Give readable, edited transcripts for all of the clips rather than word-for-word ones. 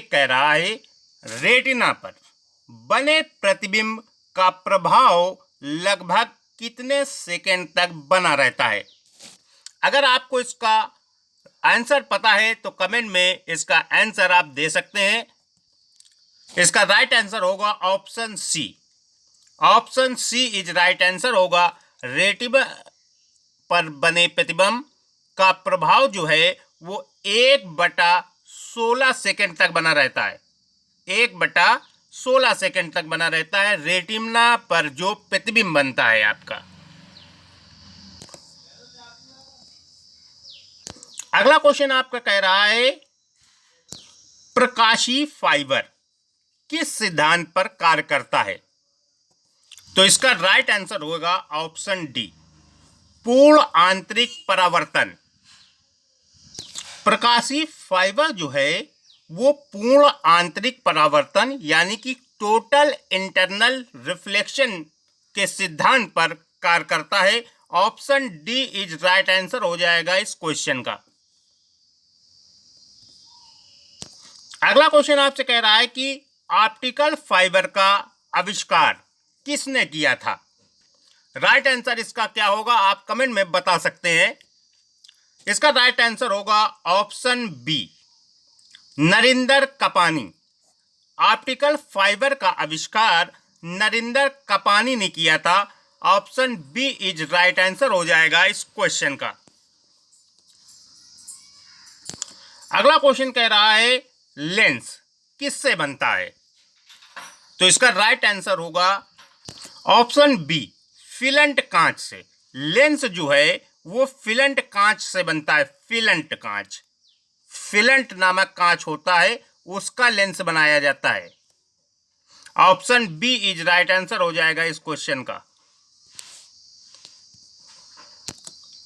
कह रहा है रेटिना पर बने प्रतिबिंब का प्रभाव लगभग कितने सेकंड तक बना रहता है। अगर आपको इसका आंसर पता है तो कमेंट में इसका आंसर आप दे सकते हैं। इसका राइट आंसर होगा option C. Option C is right answer होगा। रेटिना पर बने प्रतिबिंब का प्रभाव जो है वो 1/16 सेकंड तक बना रहता है। 1/16 सेकंड तक बना रहता है रेटिना पर जो प्रतिबिंब बनता है आपका। अगला क्वेश्चन आपका कह रहा है प्रकाशीय फाइबर किस सिद्धांत पर कार्य करता है। तो इसका राइट आंसर होगा ऑप्शन डी, पूर्ण आंतरिक परावर्तन। प्रकाशीय फाइबर जो है वो पूर्ण आंतरिक परावर्तन यानी कि टोटल इंटरनल रिफ्लेक्शन के सिद्धांत पर कार्य करता है। Option D is right answer हो जाएगा इस क्वेश्चन का। अगला क्वेश्चन आपसे कह रहा है कि ऑप्टिकल फाइबर का आविष्कार किसने किया था। राइट आंसर इसका क्या होगा आप कमेंट में बता सकते हैं। इसका राइट आंसर होगा option B, Narendra Kapany. Optical fibre का आविष्कार नरेंद्र कपानी ने किया था। Option B is right answer हो जाएगा इस क्वेश्चन का। अगला क्वेश्चन कह रहा है लेंस किससे बनता है। तो इसका राइट आंसर होगा ऑप्शन बी, फिलेंट कांच से। लेंस जो है वो फिलेंट कांच से बनता है। फिलेंट कांच, फिलेंट नामक कांच होता है उसका लेंस बनाया जाता है। Option B is right answer हो जाएगा इस क्वेश्चन का।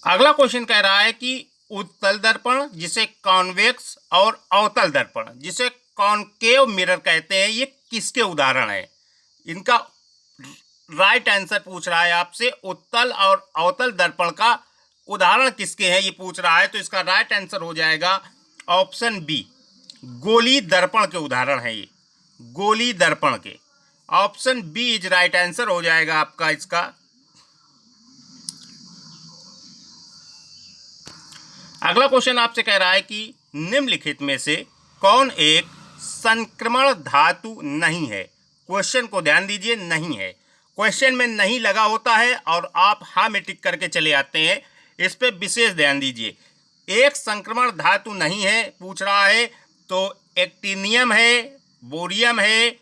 अगला क्वेश्चन कह रहा है कि उत्तल दर्पण जिसे कॉन्वेक्स और अवतल दर्पण जिसे कॉनकेव मिरर कहते हैं ये किसके उदाहरण है। इनका राइट आंसर पूछ रहा है आपसे। उत्तल और अवतल दर्पण का उदाहरण किसके हैं ये पूछ रहा है। तो इसका राइट आंसर हो जाएगा ऑप्शन बी, गोली दर्पण के उदाहरण है ये, गोली दर्पण के। Option B is right answer हो जाएगा आपका इसका। अगला क्वेश्चन आपसे कह रहा है कि निम्नलिखित में से कौन एक संक्रमण धातु नहीं है। क्वेश्चन को ध्यान दीजिए, नहीं है। क्वेश्चन में नहीं लगा होता है और आप हाँ में टिक करके चले आते हैं, इस पे विशेष ध्यान दीजिए। एक संक्रमण धातु नहीं है पूछ रहा है तो एक्टिनियम है, बोरियम है,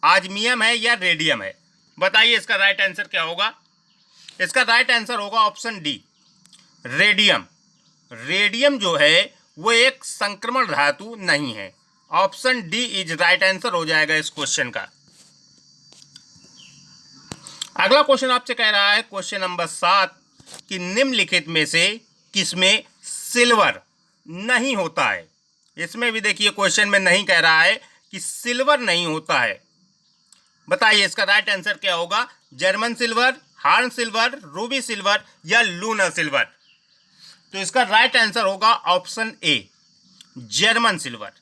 आजमियम है या रेडियम है। बताइए इसका राइट आंसर क्या होगा। इसका राइट आंसर होगा ऑप्शन डी, रेडियम। रेडियम जो है वो एक संक्रमण धातु नहीं है। Option D is right answer हो जाएगा इस क्वेश्चन का। अगला क्वेश्चन आपसे कह रहा है क्वेश्चन नंबर 7 कि निम्नलिखित में से किसमें सिल्वर नहीं होता है। इसमें भी देखिए क्वेश्चन में नहीं कह रहा है कि सिल्वर नहीं होता है। बताइए इसका राइट आंसर क्या होगा। German silver, horn silver, Ruby silver या लूनर सिल्वर। तो इसका राइट आंसर होगा ऑप्शन ए, जर्मन सिल्वर।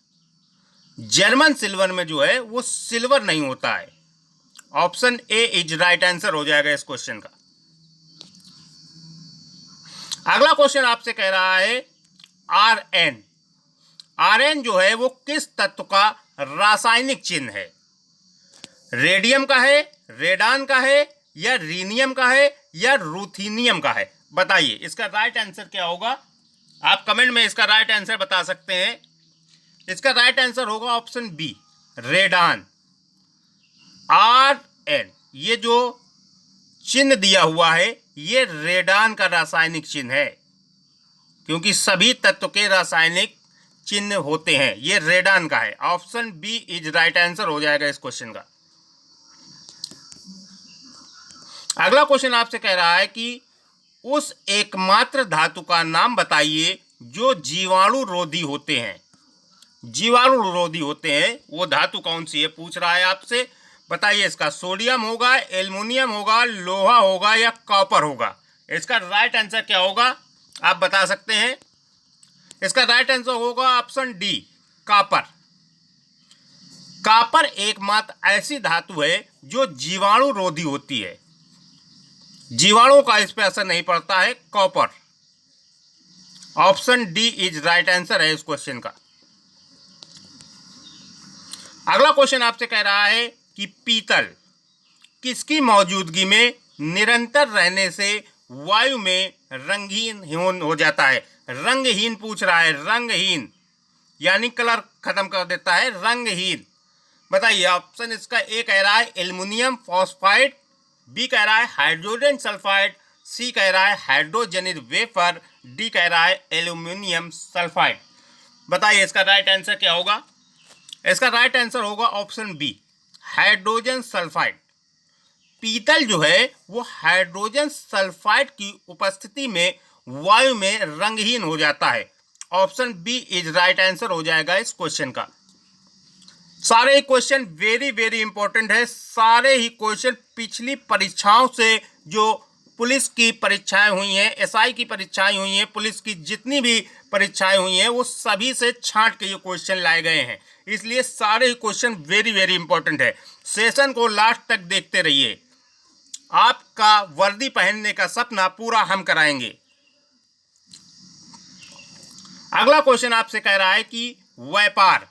जर्मन सिल्वर में जो है वो सिल्वर नहीं होता है। Option A is right answer हो जाएगा इस क्वेश्चन का। अगला क्वेश्चन आपसे कह रहा है आरएन। आरएन जो है वो किस तत्व का रासायनिक चिन्ह है। रेडियम का है, रेडान का है या रीनियम का है या रूथीनियम का है। बताइए इसका राइट आंसर क्या होगा। आप कमेंट में इसका राइट आंसर बता सकते हैं। इसका राइट आंसर होगा ऑप्शन बी, रेडान। आरएन ये जो चिन्ह दिया हुआ है ये रेडान का रासायनिक चिन्ह है, क्योंकि सभी तत्व के रासायनिक चिन्ह होते हैं। ये रेडान का है। Option B is right answer हो जाएगा इस क्वेश्चन का। अगला क्वेश्चन आपसे कह रहा है कि उस एकमात्र धातु का नाम बताइए जो जीवाणु रोधी होते हैं। जीवाणु रोधी होते हैं वो धातु कौन सी है पूछ रहा है आपसे। बताइए इसका सोडियम होगा, एल्युमिनियम होगा, लोहा होगा या कॉपर होगा। इसका राइट आंसर क्या होगा आप बता सकते हैं। इसका राइट आंसर होगा ऑप्शन डी, कॉपर। कॉपर एकमात्र ऐसी धातु है जो जीवाणु रोधी होती है, जीवाणुओं का इस पर असर नहीं पड़ता है, copper. Option D is right answer है इस क्वेश्चन का। अगला क्वेश्चन आपसे कह रहा है कि पीतल किसकी मौजूदगी में निरंतर रहने से वायु में रंगहीन हो जाता है। रंगहीन पूछ रहा है, रंगहीन यानी कलर खत्म कर देता है, रंगहीन। बताइए, ऑप्शन इसका ए कह रहा है एल्युमिनियम फॉस्फाइड, बी कह रहा है हाइड्रोजन सल्फाइड, सी कह रहा है हाइड्रोजनित वेफर, डी कह रहा है एल्युमिनियम सल्फाइड। बताइए इसका राइट आंसर क्या होगा। इसका राइट आंसर होगा ऑप्शन बी, हाइड्रोजन सल्फाइड। पीतल जो है वो हाइड्रोजन सल्फाइड की उपस्थिति में वायु में रंगहीन हो जाता है। Option B is right answer हो जाएगा इस क्वेश्चन का। सारे ही क्वेश्चन वेरी वेरी इंपॉर्टेंट है। सारे ही क्वेश्चन पिछली परीक्षाओं से, जो पुलिस की परीक्षाएं हुई हैं, एसआई की परीक्षाएं हुई हैं, पुलिस की जितनी भी परीक्षाएं हुई हैं, वो सभी से छांट के ये क्वेश्चन लाए गए हैं। इसलिए सारे ही क्वेश्चन वेरी वेरी इंपॉर्टेंट है। सेशन को लास्ट तक देखते रहिए, आपका वर्दी पहनने का सपना पूरा हम कराएंगे। अगला क्वेश्चन आपसे कह रहा है कि व्यापार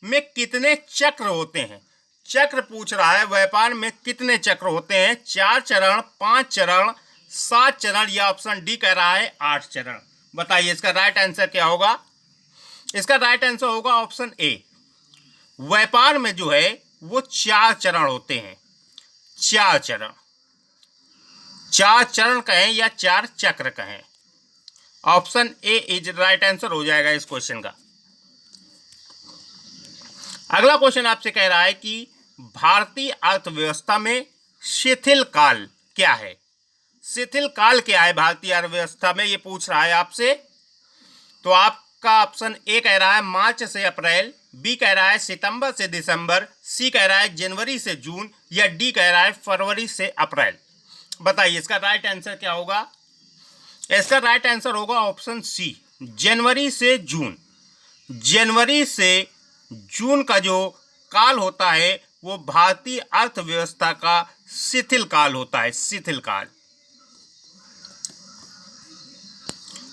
में कितने चक्र होते हैं। चक्र पूछ रहा है, व्यापार में कितने चक्र होते हैं। 4 चरण, 5 चरण, 7 चरण, या ऑप्शन डी कह रहा है 8 चरण। बताइए इसका राइट आंसर क्या होगा। इसका राइट आंसर होगा ऑप्शन ए, व्यापार में जो है वो 4 चरण होते हैं। 4 चरण, 4 चरण कहें या 4 चक्र कहें, option A is right answer हो जाएगा इस क्वेश्चन का। अगला क्वेश्चन आपसे कह रहा है कि भारतीय अर्थव्यवस्था में शिथिल काल क्या है। शिथिल काल क्या है भारतीय अर्थव्यवस्था में, ये पूछ रहा है आपसे। तो आपका ऑप्शन ए कह रहा है मार्च से अप्रैल, बी कह रहा है सितंबर से दिसंबर, सी कह रहा है जनवरी से जून, या डी कह रहा है फरवरी से अप्रैल। बताइए इसका राइट आंसर क्या होगा। इसका राइट आंसर होगा ऑप्शन सी, जनवरी से जून। जनवरी से जून का जो काल होता है वो भारतीय अर्थव्यवस्था का शिथिल काल होता है, शिथिल काल।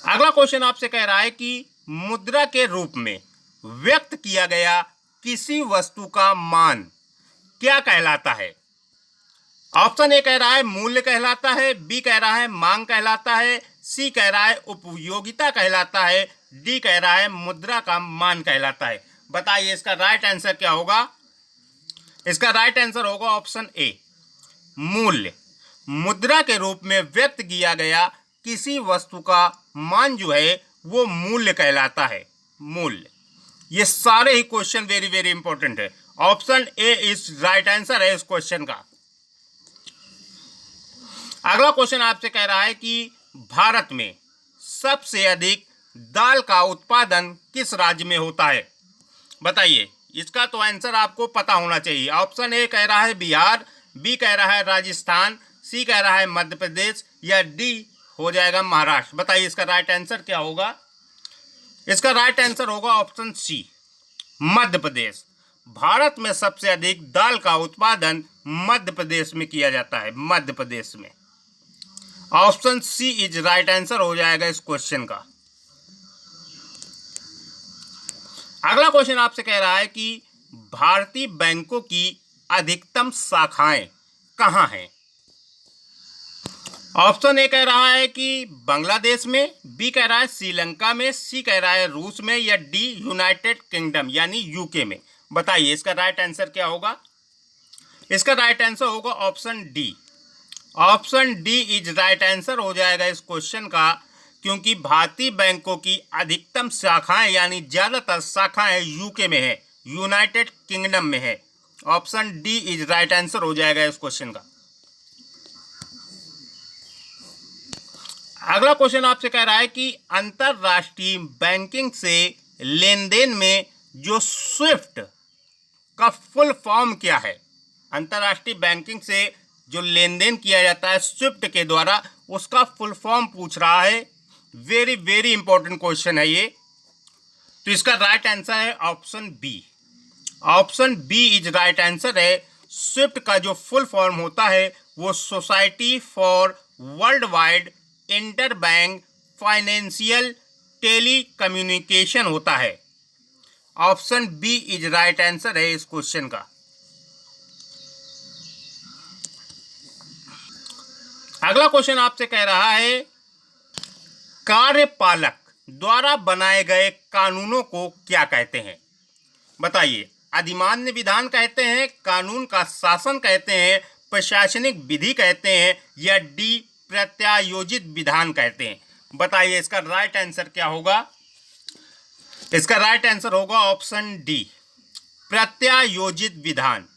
अगला क्वेश्चन आपसे कह रहा है कि मुद्रा के रूप में व्यक्त किया गया किसी वस्तु का मान क्या कहलाता है। ऑप्शन ए कह रहा है मूल्य कहलाता है, बी कह रहा है मांग कहलाता है, सी कह रहा है उपयोगिता कहलाता है, डी कह रहा है मुद्रा का मान कहलाता है। बताइए इसका राइट आंसर क्या होगा। इसका राइट आंसर होगा ऑप्शन ए, मूल्य। मुद्रा के रूप में व्यक्त किया गया किसी वस्तु का मान जो है वो मूल्य कहलाता है, मूल्य। ये सारे ही क्वेश्चन वेरी वेरी इंपॉर्टेंट है। Option A is right answer है इस क्वेश्चन का। अगला क्वेश्चन आपसे कह रहा है कि भारत में सबसे अधिक दाल का उत्पादन किस राज्य में होता है। बताइए इसका तो आंसर आपको पता होना चाहिए। ऑप्शन ए कह रहा है बिहार, बी कह रहा है राजस्थान, सी कह रहा है मध्य प्रदेश, या डी हो जाएगा महाराष्ट्र। बताइए इसका राइट आंसर क्या होगा। इसका राइट आंसर होगा ऑप्शन सी, मध्य प्रदेश। भारत में सबसे अधिक दाल का उत्पादन मध्य प्रदेश में किया जाता है, मध्य प्रदेश में। Option C is right answer हो जाएगा इस क्वेश्चन का। अगला क्वेश्चन आपसे कह रहा है कि भारतीय बैंकों की अधिकतम शाखाएं कहां हैं। ऑप्शन ए कह रहा है कि बांग्लादेश में, बी कह रहा है श्रीलंका में, सी कह रहा है रूस में, या डी यूनाइटेड किंगडम यानी यूके में। बताइए इसका राइट आंसर क्या होगा। इसका राइट आंसर होगा option D. Option D is right answer हो जाएगा इस क्वेश्चन का, क्योंकि भारतीय बैंकों की अधिकतम शाखाएं यानी ज्यादातर शाखाएं यूके में है, यूनाइटेड किंगडम में है। Option D is right answer हो जाएगा इस क्वेश्चन का। अगला क्वेश्चन आपसे कह रहा है कि अंतरराष्ट्रीय बैंकिंग से लेन देन में जो स्विफ्ट का फुल फॉर्म क्या है। अंतरराष्ट्रीय बैंकिंग से जो लेन देन किया जाता है स्विफ्ट के द्वारा, उसका फुल फॉर्म पूछ रहा है। वेरी वेरी इंपॉर्टेंट क्वेश्चन है ये। तो इसका राइट आंसर है option B. Option B is right answer है। स्विफ्ट का जो फुल फॉर्म होता है वो society for worldwide interbank financial telecommunication होता है। Option B is right answer है इस क्वेश्चन का। अगला क्वेश्चन आपसे कह रहा है कार्यपालक द्वारा बनाए गए कानूनों को क्या कहते हैं? बताइए। अधिमान्य विधान कहते हैं, कानून का शासन कहते हैं, प्रशासनिक विधि कहते हैं या डी प्रत्यायोजित विधान कहते हैं? बताइए इसका राइट आंसर क्या होगा? इसका राइट आंसर होगा ऑप्शन डी प्रत्यायोजित विधान।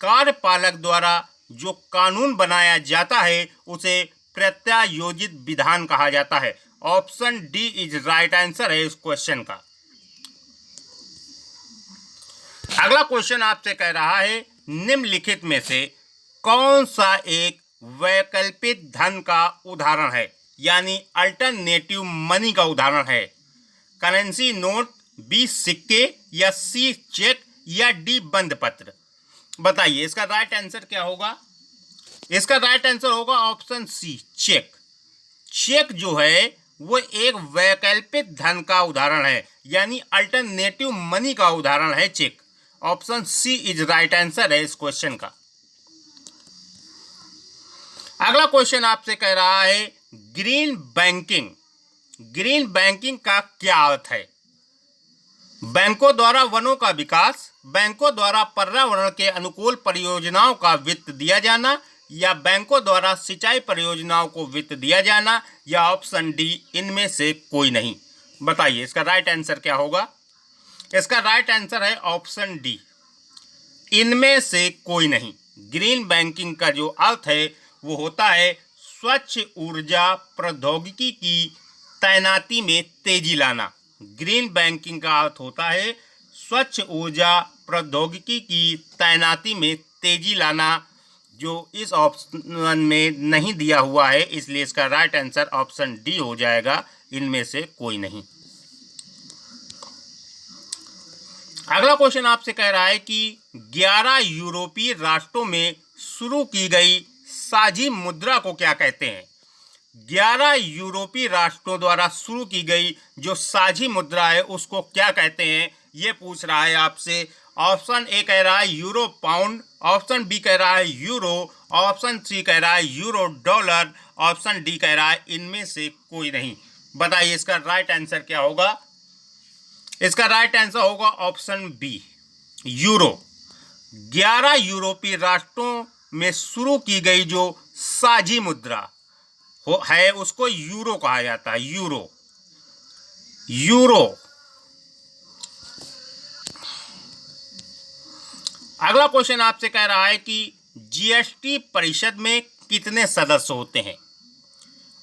कार्यपालक द्वारा जो कानून बनाया जाता है उसे प्रत्यायोजित विधान कहा जाता है। Option D is right answer है इस क्वेश्चन का। अगला क्वेश्चन आपसे कह रहा है निम्नलिखित में से कौन सा एक वैकल्पिक धन का उदाहरण है, यानी अल्टरनेटिव मनी का उदाहरण है? करेंसी नोट, बी सिक्के या सी चेक या डी बंद पत्र? बताइए इसका राइट आंसर क्या होगा? इसका राइट आंसर होगा ऑप्शन सी चेक। चेक जो है वो एक वैकल्पिक धन का उदाहरण है, यानी अल्टरनेटिव मनी का उदाहरण है cheque. Option C is right answer है इस क्वेश्चन का। अगला क्वेश्चन आपसे कह रहा है ग्रीन बैंकिंग। ग्रीन बैंकिंग का क्या अर्थ है? बैंकों द्वारा वनों का विकास, बैंकों द्वारा पर्यावरण के अनुकूल परियोजनाओं का वित्त दिया जाना या बैंकों द्वारा सिंचाई परियोजनाओं को वित्त दिया जाना या ऑप्शन डी इनमें से कोई नहीं? बताइए इसका राइट आंसर क्या होगा? इसका राइट आंसर है ऑप्शन डी इनमें से कोई नहीं। ग्रीन बैंकिंग का जो अर्थ है वो होता है स्वच्छ ऊर्जा प्रौद्योगिकी की तैनाती में तेजी लाना। ग्रीन बैंकिंग का अर्थ होता है स्वच्छ ऊर्जा प्रौद्योगिकी की तैनाती में तेजी लाना, जो इस ऑप्शन में नहीं दिया हुआ है, इसलिए इसका राइट आंसर ऑप्शन डी हो जाएगा, इनमें से कोई नहीं। अगला क्वेश्चन आपसे कह रहा है कि 11 यूरोपीय राष्ट्रों में शुरू की गई साझी मुद्रा को क्या कहते हैं? 11 यूरोपीय राष्ट्रों द्वारा शुरू की गई जो साझी मुद्रा है उसको क्या कहते हैं, ये पूछ रहा है आपसे। ऑप्शन ए कह रहा है यूरो पाउंड, ऑप्शन बी कह रहा है यूरो, ऑप्शन सी कह रहा है यूरो डॉलर, ऑप्शन डी कह रहा है इनमें से कोई नहीं। बताइए इसका राइट आंसर क्या होगा? इसका राइट आंसर होगा ऑप्शन बी यूरो। 11 यूरोपीय राष्ट्रों में शुरू की गई जो साझी मुद्रा है उसको यूरो कहा जाता है। Euro euro. अगला क्वेश्चन आपसे कह रहा है कि जीएसटी परिषद में कितने सदस्य होते हैं?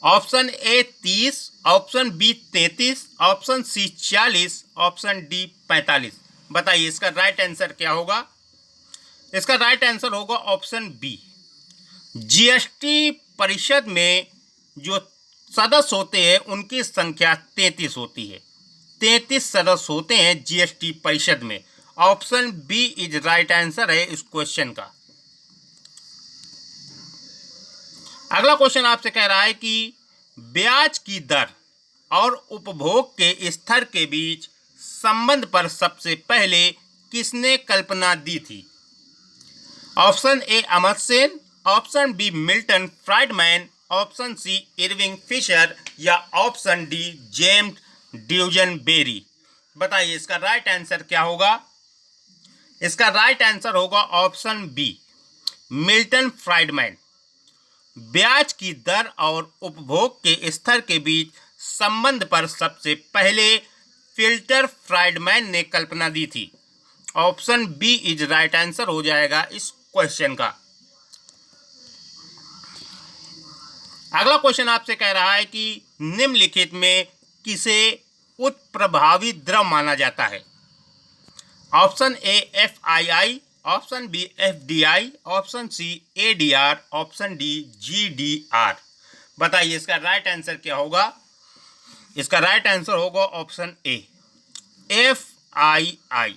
Option A 30, option B 33, option C 40, option D 45। बताइए इसका राइट आंसर क्या होगा? इसका राइट आंसर होगा ऑप्शन बी। जीएसटी परिषद में जो सदस्य होते हैं उनकी संख्या 33 होती है। 33 सदस्य होते हैं जीएसटी परिषद में। Option B is right answer है इस क्वेश्चन का। अगला क्वेश्चन आपसे कह रहा है कि ब्याज की दर और उपभोग के स्तर के बीच संबंध पर सबसे पहले किसने कल्पना दी थी? Option A Amartya Sen, option B Milton Friedman, option C Irving Fisher या ऑप्शन डी जेम्स ड्यूजनबेरी। बताइए इसका राइट आंसर क्या होगा? इसका राइट आंसर होगा ऑप्शन बी मिल्टन फ्राइडमैन। ब्याज की दर और उपभोग के स्तर के बीच संबंध पर सबसे पहले फिल्टर फ्राइडमैन ने कल्पना दी थी। Option B is right answer हो जाएगा इस क्वेश्चन का। अगला क्वेश्चन आपसे कह रहा है कि निम्नलिखित में किसे उत्प्रभावी द्रव माना जाता है? Option A FII, option B FDI, option C ADR, option D GDR। बताइए इसका राइट आंसर क्या होगा? इसका राइट आंसर होगा ऑप्शन ए FII।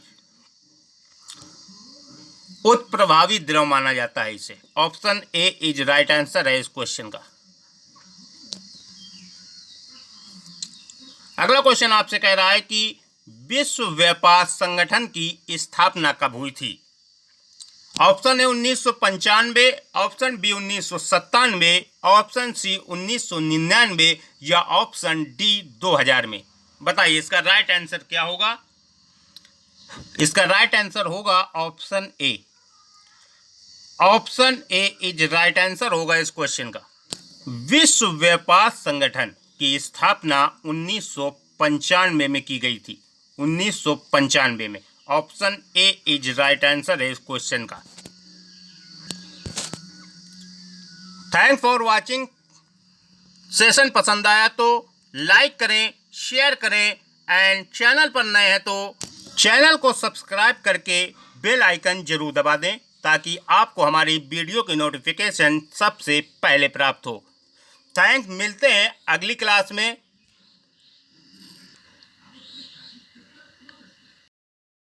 उत्प्रभावी द्रव माना जाता है इसे। Option A is right answer है इस क्वेश्चन का। अगला क्वेश्चन आपसे कह रहा है कि विश्व व्यापार संगठन की स्थापना कब हुई थी? Option A 1995, option B 1997, option C 1999 या ऑप्शन डी 2000 में। बताइए इसका राइट आंसर क्या होगा? इसका राइट आंसर होगा option A. Option A is right answer होगा इस क्वेश्चन का। विश्व व्यापार संगठन की स्थापना 1995 में की गई थी। 1995 में। Option A is right answer है इस क्वेश्चन का। Thanks for watching. सेशन पसंद आया तो लाइक करें, शेयर करें एंड चैनल पर नए हैं तो चैनल को सब्सक्राइब करके बेल आइकन जरूर दबा दें ताकि आपको हमारी वीडियो की नोटिफिकेशन सबसे पहले प्राप्त हो। थैंक्स, मिलते हैं अगली क्लास में।